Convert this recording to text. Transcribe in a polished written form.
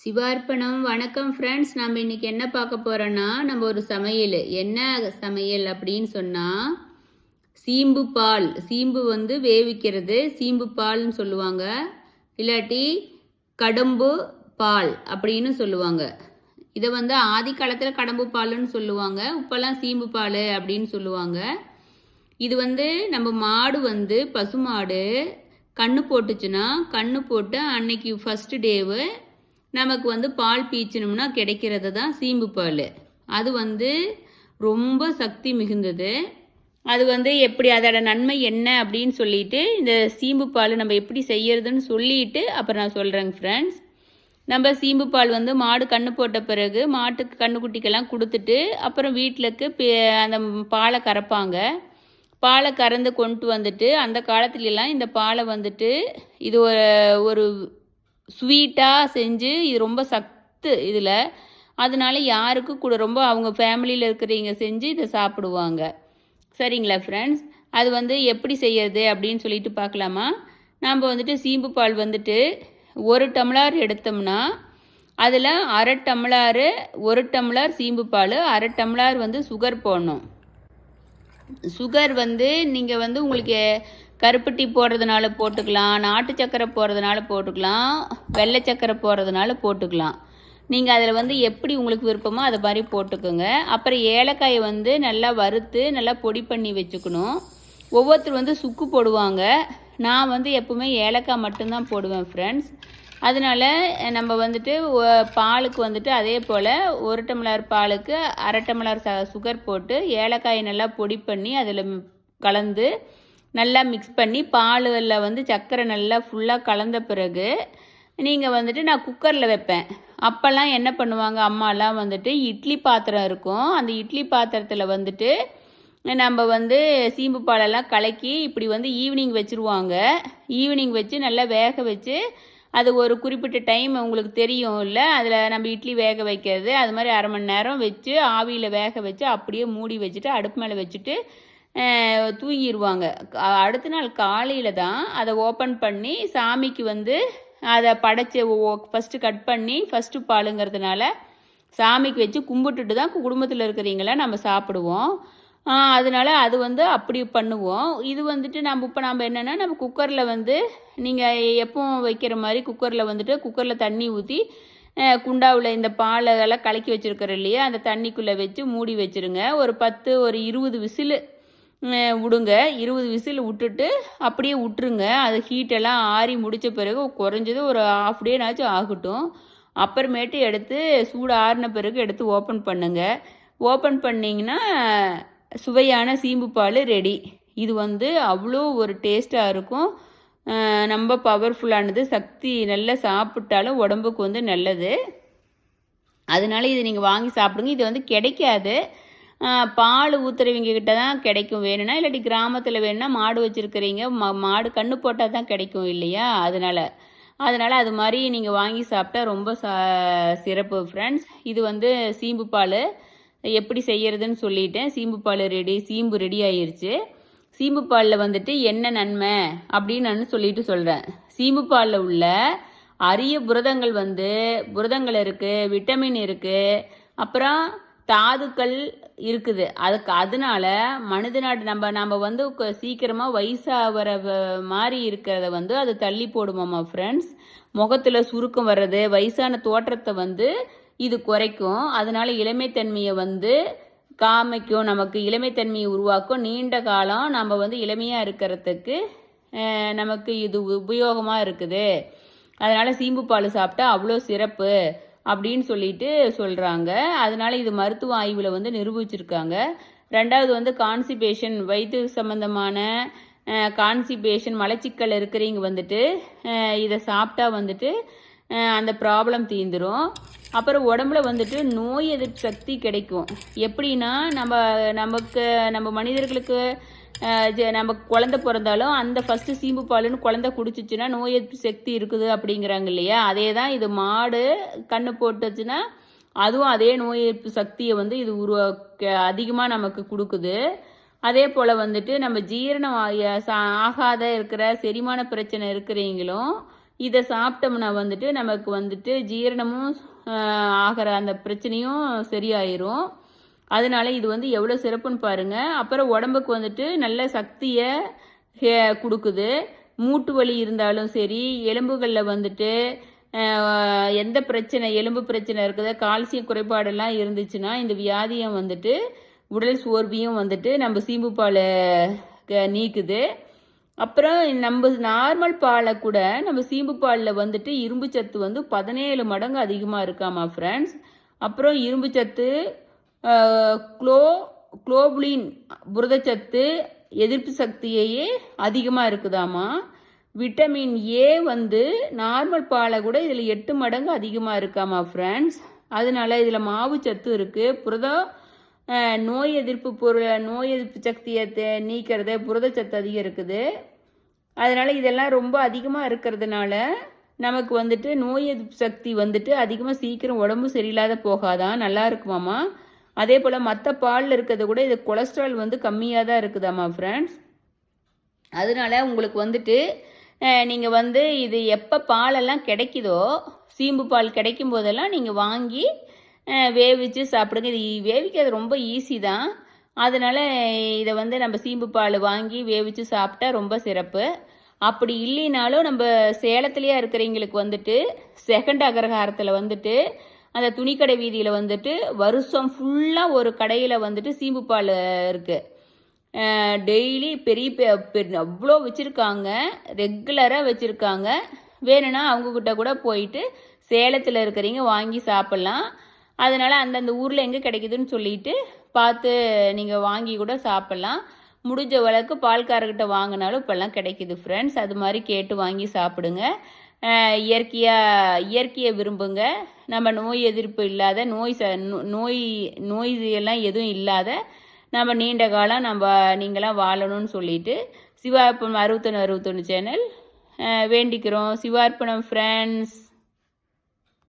சிவார்ப்பணம். வணக்கம் ஃப்ரெண்ட்ஸ். நம்ம இன்னைக்கு என்ன பார்க்க போறோன்னா, நம்ம ஒரு சமையல் என்ன சமையல் அப்படின்னு சொன்னால், சீம்பு பால். சீம்பு வேவிக்கிறது சீம்பு பால்னு சொல்லுவாங்க, இல்லாட்டி கடம்பு பால் அப்படின்னு சொல்லுவாங்க. இதை ஆதி காலத்தில் கடம்பு பால்னு சொல்லுவாங்க, இப்போல்லாம் சீம்பு பால் அப்படின்னு சொல்லுவாங்க. இது நம்ம மாடு பசுமாடு கண்ணு போட்டுச்சுன்னா, கண்ணு போட்டு அன்னைக்கு ஃபஸ்ட்டு டேவு நமக்கு பால் பீச்சணும்னா கிடைக்கிறது தான் சீம்பு பால். அது ரொம்ப சக்தி மிகுந்தது. அது எப்படி அதோட நன்மை என்ன அப்படின்னு சொல்லிட்டு, இந்த சீம்பு பால் நம்ம எப்படி செய்யறதுன்னு சொல்லிட்டு அப்புறம் நான் சொல்கிறேங்க ஃப்ரெண்ட்ஸ். நம்ம சீம்பு பால் மாடு கண்ணு போட்ட பிறகு மாட்டுக்கு கண்ணுக்குட்டிக்கெல்லாம் கொடுத்துட்டு அப்புறம் வீட்டிலக்கு அந்த பாலை கறப்பாங்க. பாலை கறந்து கொண்டு வந்துட்டு அந்த காலத்துலலாம் இந்த பாலை இது ஒரு ஸ்வீட்டாக செஞ்சு இது ரொம்ப சத்து இதில். அதனால யாருக்கும் கூட ரொம்ப அவங்க ஃபேமிலியில் இருக்கிறவங்க செஞ்சு இதை சாப்பிடுவாங்க. சரிங்களா ஃப்ரெண்ட்ஸ்? அது எப்படி செய்யறது அப்படின்னு சொல்லிட்டு பார்க்கலாமா? நாம் சீம்பு பால் ஒரு டம்ளர் எடுத்தோம்னா அதில் அரை டம்ளரு, ஒரு டம்ளர் சீம்பு பால், அரை டம்ளர் சுகர் போடணும். சுகர் நீங்கள் உங்களுக்கு கருப்பட்டி போடுறதுனால போட்டுக்கலாம், நாட்டு சக்கரை போடுறதுனால போட்டுக்கலாம், வெள்ளை சக்கரை போடுறதுனால போட்டுக்கலாம். நீங்கள் அதில் எப்படி உங்களுக்கு விருப்பமோ அதை மாதிரி போட்டுக்கோங்க. அப்புறம் ஏலக்காயை நல்லா வறுத்து நல்லா பொடி பண்ணி வச்சுக்கணும். ஒவ்வொருத்தர் சுக்கு போடுவாங்க, நான் எப்பவுமே ஏலக்காய் மட்டும்தான் போடுவேன் ஃப்ரெண்ட்ஸ். அதனால் நம்ம பாலுக்கு அதே போல் ஒரு டம்ளர் பாலுக்கு அரை டம்ளர் சுகர் போட்டு ஏலக்காயை நல்லா பொடி பண்ணி அதில் கலந்து நல்லா மிக்ஸ் பண்ணி பாலில் சர்க்கரை நல்லா ஃபுல்லாக கலந்த பிறகு நீங்கள் நான் குக்கரில் வைப்பேன். அப்போல்லாம் என்ன பண்ணுவாங்க அம்மாலாம் இட்லி பாத்திரம் இருக்கும், அந்த இட்லி பாத்திரத்தில் நம்ம சீம்பு பாலெல்லாம் கலக்கி இப்படி ஈவினிங் வச்சுருவாங்க. ஈவினிங் வச்சு நல்லா வேக வச்சு அது ஒரு குறிப்பிட்ட டைம் உங்களுக்கு தெரியும் இல்லை, அதில் நம்ம இட்லி வேக வைக்கிறது அது மாதிரி அரை மணி நேரம் வச்சு ஆவியில் வேக வச்சு அப்படியே மூடி வச்சுட்டு அடுப்பு மேலே வச்சுட்டு தூங்கிடுவாங்க. அடுத்த நாள் காலையில் தான் அதை ஓப்பன் பண்ணி சாமிக்கு அதை படைச்சி ஃபஸ்ட்டு கட் பண்ணி ஃபஸ்ட்டு பாலுங்கிறதுனால சாமிக்கு வச்சு கும்பிட்டுட்டு தான் குடும்பத்தில் இருக்கிறவங்கள நம்ம சாப்பிடுவோம். அதனால அது அப்படி பண்ணுவோம். இது நம்ம என்னென்னா நம்ம குக்கரில் நீங்கள் எப்பவும் வைக்கிற மாதிரி குக்கரில் குக்கரில் தண்ணி ஊற்றி குண்டாவில் இந்த பாலெல்லாம் கலக்கி வச்சுருக்கிற இல்லையா, அந்த தண்ணிக்குள்ளே வச்சு மூடி வச்சுருங்க. ஒரு 20 விசில் விடுங்க. 20 விசில் விட்டுட்டு அப்படியே விட்டுருங்க. அது ஹீட்டெல்லாம் ஆறி முடித்த பிறகு குறைஞ்சது ஒரு ½ டேனாச்சும் ஆகட்டும். அப்புறமேட்டு எடுத்து சூடு ஆறின பிறகு எடுத்து ஓப்பன் பண்ணுங்கள். ஓப்பன் பண்ணிங்கன்னா சுவையான சீம்பு பால் ரெடி. இது அவ்வளோ ஒரு டேஸ்ட்டாக இருக்கும், ரொம்ப பவர்ஃபுல்லானது, சக்தி நல்லா சாப்பிட்டாலும் உடம்புக்கு நல்லது. அதனால இது நீங்கள் வாங்கி சாப்பிடுங்க. இது கிடைக்காது, பால் ஊற்றுறவங்க கிட்ட தான் கிடைக்கும். வேணும்னா இல்லாட்டி கிராமத்தில் வேணும்னா மாடு வச்சுருக்கிறீங்க, மாடு கண்ணு போட்டால் தான் கிடைக்கும் இல்லையா, அதனால் அது மாதிரி நீங்கள் வாங்கி சாப்பிட்டா ரொம்ப சிறப்பு ஃப்ரெண்ட்ஸ். இது சீம்பு பால் எப்படி செய்கிறதுன்னு சொல்லிட்டேன். சீம்பு பால் ரெடி, சீம்பு ரெடி ஆயிடுச்சு. சீம்பு பாலில் என்ன நன்மை அப்படின்னு நான் சொல்லிட்டு சொல்கிறேன். சீம்பு பாலில் உள்ள அரிய புரதங்கள் இருக்குது, விட்டமின் இருக்குது, அப்புறம் தாதுக்கள் இருக்குது. அதனால மனித நாடு நம்ம சீக்கிரமாக வயசாகிற மாதிரி இருக்கிறத அது தள்ளி போடுமாம்மா ஃப்ரெண்ட்ஸ். முகத்தில் சுருக்கம் வர்றது, வயசான தோற்றத்தை இது குறைக்கும். அதனால இளமைத்தன்மையை காமிக்கும், நமக்கு இளமைத்தன்மையை உருவாக்கும். நீண்ட காலம் நம்ம இளமையாக இருக்கிறதுக்கு நமக்கு இது உபயோகமாக இருக்குது. அதனால் சீம்பு பால் சாப்பிட்டா அவ்வளோ சிறப்பு அப்படின்னு சொல்லிட்டு சொல்கிறாங்க. அதனால் இது மருத்துவ ஆய்வில் நிரூபிச்சிருக்காங்க. ரெண்டாவது கான்சிபேஷன், வயிற்று சம்மந்தமான கான்சிபேஷன், மலச்சிக்கல் இருக்கிறவங்க இதை சாப்பிட்டா அந்த ப்ராப்ளம் தீந்துடும். அப்புறம் உடம்புல நோய் எதிர்ப்பு சக்தி கிடைக்கும். எப்படின்னா நம்ம மனிதர்களுக்கு நம்ம குழந்தை பிறந்தாலும் அந்த ஃபஸ்ட்டு சீம்பு பாலுன்னு குழந்தை குடிச்சிச்சுன்னா நோய் எதிர்ப்பு சக்தி இருக்குது அப்படிங்கிறாங்க இல்லையா, அதே தான் இது மாடு கண்ணு போட்டுச்சுன்னா அதுவும் அதே நோய் எதிர்ப்பு சக்தியை இது அதிகமாக நமக்கு கொடுக்குது. அதே போல் நம்ம ஜீரணம் ஆகாத இருக்கிற செரிமான பிரச்சனை இருக்கிறவங்களும் இதை சாப்பிட்டோம்னா வந்துட்டு நமக்கு வந்துட்டு ஜீரணமும் ஆகிற அந்த பிரச்சனையும் சரியாயிரும். அதனால இது வந்து எவ்வளோ சிறப்புன்னு பாருங்கள். அப்புறம் உடம்புக்கு வந்துட்டு நல்ல சக்தியை கொடுக்குது. மூட்டு வலி இருந்தாலும் சரி, எலும்புகளில் வந்துட்டு எந்த பிரச்சனை, எலும்பு பிரச்சனை இருக்குது, கால்சியம் குறைபாடெல்லாம் இருந்துச்சுன்னா இந்த வியாதியை வந்துட்டு உடல் சோர்வையும் வந்துட்டு நம்ம சீம்பு பாலை நீக்குது. அப்புறம் நம்ம நார்மல் பாலை கூட நம்ம சீம்பு பாலில் வந்துட்டு இரும்பு சத்து வந்து 17 மடங்கு அதிகமாக இருக்காமா ஃப்ரெண்ட்ஸ். அப்புறம் இரும்பு சத்து, குளோபுலின் புரதச்சத்து, எதிர்ப்பு சக்தியையே அதிகமாக இருக்குதாமா. விட்டமின் ஏ வந்து நார்மல் பாலை கூட இதில் 8 மடங்கு அதிகமாக இருக்காமா ஃப்ரெண்ட்ஸ். அதனால இதில் மாவு சத்து இருக்குது. புரதம் நோய் எதிர்ப்பு சக்தியை நீக்கிறது, புரதச்சத்து அதிகம் இருக்குது. அதனால் இதெல்லாம் ரொம்ப அதிகமாக இருக்கிறதுனால நமக்கு வந்துட்டு நோய் எதிர்ப்பு சக்தி வந்துட்டு அதிகமாக சீக்கிரம் உடம்பு சரியில்லாத போகாதான், நல்லா இருக்குமாம்மா. அதே போல் மற்ற பாலில் இருக்கிறத கூட இது கொலஸ்ட்ரால் வந்து கம்மியாக தான் இருக்குதாம்மா ஃப்ரெண்ட்ஸ். அதனால உங்களுக்கு வந்துட்டு நீங்கள் வந்து இது எப்போ பாலெல்லாம் கிடைக்குதோ, சீம்பு பால் கிடைக்கும் போதெல்லாம் நீங்கள் வாங்கி வேவிச்சு சாப்பிடுங்க. இது வேவிக்கிறது ரொம்ப ஈஸி தான். அதனால் இதை வந்து நம்ம சீம்பு பால் வாங்கி வேவிச்சு சாப்பிட்டா ரொம்ப சிறப்பு. அப்படி இல்லைனாலும் நம்ம சேலத்துலேயே இருக்கிறவங்களுக்கு வந்துட்டு செகண்ட் அக்ரஹாரத்தில் வந்துட்டு அந்த துணிக்கடை வீதியில் வந்துட்டு வருஷம் ஃபுல்லாக ஒரு கடையில் வந்துட்டு சீம்பு பால் இருக்குது. டெய்லி பெரிய அவ்வளோ வச்சுருக்காங்க, ரெகுலராக வச்சுருக்காங்க. வேணும்னா அவங்கக்கிட்ட கூட போயிட்டு சேலத்தில் இருக்கிறவங்க வாங்கி சாப்பிட்லாம். அதனால் அந்தந்த ஊரில் எங்கே கிடைக்குதுன்னு சொல்லிட்டு பார்த்து நீங்கள் வாங்கி கூட சாப்பிட்லாம். முடிஞ்ச வழக்கு பால்காரர்கிட்ட வாங்கினாலும் இப்போல்லாம் கிடைக்குது ஃப்ரெண்ட்ஸ். அது மாதிரி கேட்டு வாங்கி சாப்பிடுங்க. இயற்கையை விரும்புங்க. நம்ம நோய் எதிர்ப்பு இல்லாத நோய் எல்லாம் எதுவும் இல்லாத நம்ம நீண்ட காலம் நீங்களாம் வாழணும்னு சொல்லிட்டு சிவார்ப்பணம் 61 சேனல் வேண்டிக்கிறோம். சிவார்ப்பணம் ஃப்ரெண்ட்ஸ்.